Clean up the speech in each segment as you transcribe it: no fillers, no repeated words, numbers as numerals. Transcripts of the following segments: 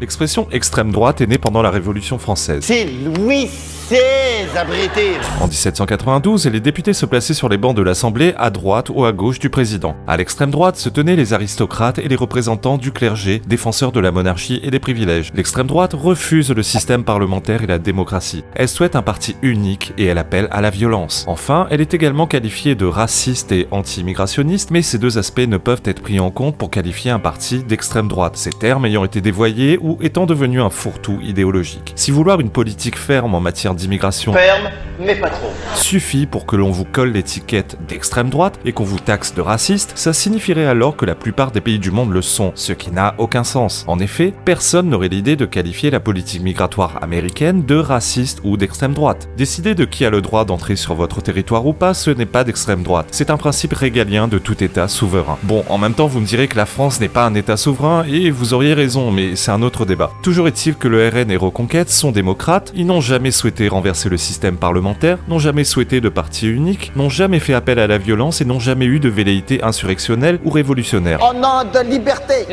L'expression extrême droite est née pendant la Révolution française. C'est Louis XVI, abrété. En 1792, les députés se plaçaient sur les bancs de l'Assemblée à droite ou à gauche du président. À l'extrême droite se tenaient les aristocrates et les représentants du clergé, défenseurs de la monarchie et des privilèges. L'extrême droite refuse le système parlementaire et la démocratie. Elle souhaite un parti unique et elle appelle à la violence. Enfin, elle est également qualifiée de raciste et anti-immigrationniste, mais ces deux aspects ne peuvent être pris en compte pour qualifier un parti d'extrême droite, ces termes ayant été dévoyés ou étant devenus un fourre-tout idéologique. Si vouloir une politique ferme en matière d'immigration Ferme, mais pas trop. suffit pour que l'on vous colle l'étiquette d'extrême droite et qu'on vous taxe de raciste, ça signifierait alors que la plupart des pays du monde le sont, ce qui n'a aucun sens. En effet, personne n'aurait l'idée de qualifier la politique migratoire américaine de raciste ou d'extrême droite. Décider de qui a le droit d'entrer sur votre territoire ou pas, ce n'est pas d'extrême droite. C'est un principe régalien de tout État souverain. Bon, en même temps, vous me direz que la France n'est pas un État souverain et vous auriez raison, mais c'est un autre débat. Toujours est-il que le RN et Reconquête sont démocrates, ils n'ont jamais souhaité renverser le système parlementaire, n'ont jamais souhaité de parti unique, n'ont jamais fait appel à la violence et n'ont jamais eu de velléité insurrectionnelle ou révolutionnaire. Au nom de liberté,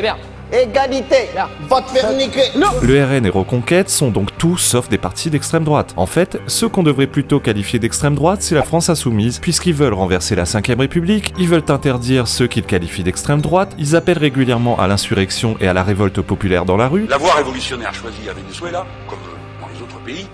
égalité, vote faire niquer. Le RN et Reconquête sont donc tout sauf des partis d'extrême droite. En fait, ceux qu'on devrait plutôt qualifier d'extrême droite, c'est la France insoumise, puisqu'ils veulent renverser la 5ème République, ils veulent interdire ceux qu'ils qualifient d'extrême droite, ils appellent régulièrement à l'insurrection et à la révolte populaire dans la rue. La voie révolutionnaire choisie à Venezuela, comme dans les autres pays,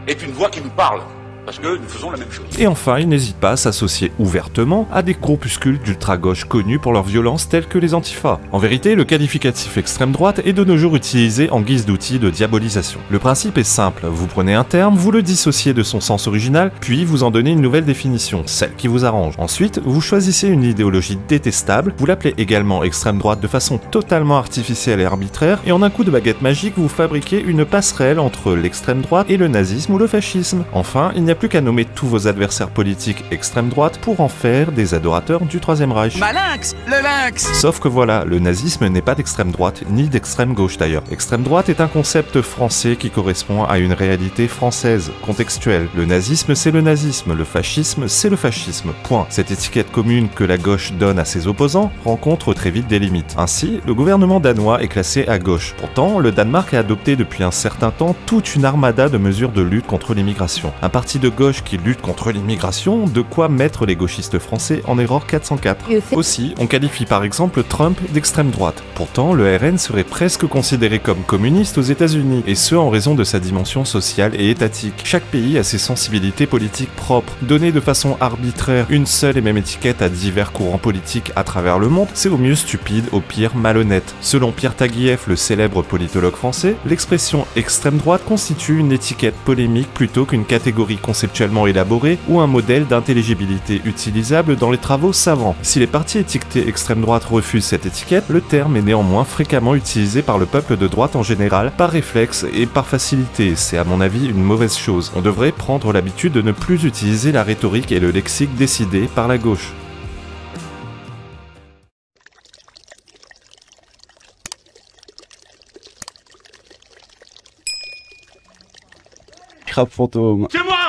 est une voie qui nous parle, parce que nous faisons la même chose. Et enfin, ils n'hésitent pas à s'associer ouvertement à des groupuscules d'ultra-gauche connus pour leur violence tels que les antifas. En vérité, le qualificatif extrême droite est de nos jours utilisé en guise d'outil de diabolisation. Le principe est simple, vous prenez un terme, vous le dissociez de son sens original, puis vous en donnez une nouvelle définition, celle qui vous arrange. Ensuite, vous choisissez une idéologie détestable, vous l'appelez également extrême droite de façon totalement artificielle et arbitraire, et en un coup de baguette magique, vous fabriquez une passerelle entre l'extrême droite et le nazisme ou le fascisme. Enfin, il n'y a plus qu'à nommer tous vos adversaires politiques extrême droite pour en faire des adorateurs du Troisième Reich. Malinx, le lynx. Sauf que voilà, le nazisme n'est pas d'extrême droite, ni d'extrême gauche d'ailleurs. Extrême droite est un concept français qui correspond à une réalité française, contextuelle. Le nazisme, c'est le nazisme, le fascisme, c'est le fascisme. Point. Cette étiquette commune que la gauche donne à ses opposants rencontre très vite des limites. Ainsi, le gouvernement danois est classé à gauche. Pourtant, le Danemark a adopté depuis un certain temps toute une armada de mesures de lutte contre l'immigration. Un parti de gauche qui lutte contre l'immigration, de quoi mettre les gauchistes français en erreur 404. Aussi, on qualifie par exemple Trump d'extrême droite. Pourtant, le RN serait presque considéré comme communiste aux États-Unis, et ce en raison de sa dimension sociale et étatique. Chaque pays a ses sensibilités politiques propres. Donner de façon arbitraire une seule et même étiquette à divers courants politiques à travers le monde, c'est au mieux stupide, au pire malhonnête. Selon Pierre Taguieff, le célèbre politologue français, l'expression extrême droite constitue une étiquette polémique plutôt qu'une catégorie conceptuellement élaboré ou un modèle d'intelligibilité utilisable dans les travaux savants. Si les partis étiquetés extrême droite refusent cette étiquette, le terme est néanmoins fréquemment utilisé par le peuple de droite en général, par réflexe et par facilité. C'est à mon avis une mauvaise chose. On devrait prendre l'habitude de ne plus utiliser la rhétorique et le lexique décidés par la gauche. Crabe fantôme. C'est moi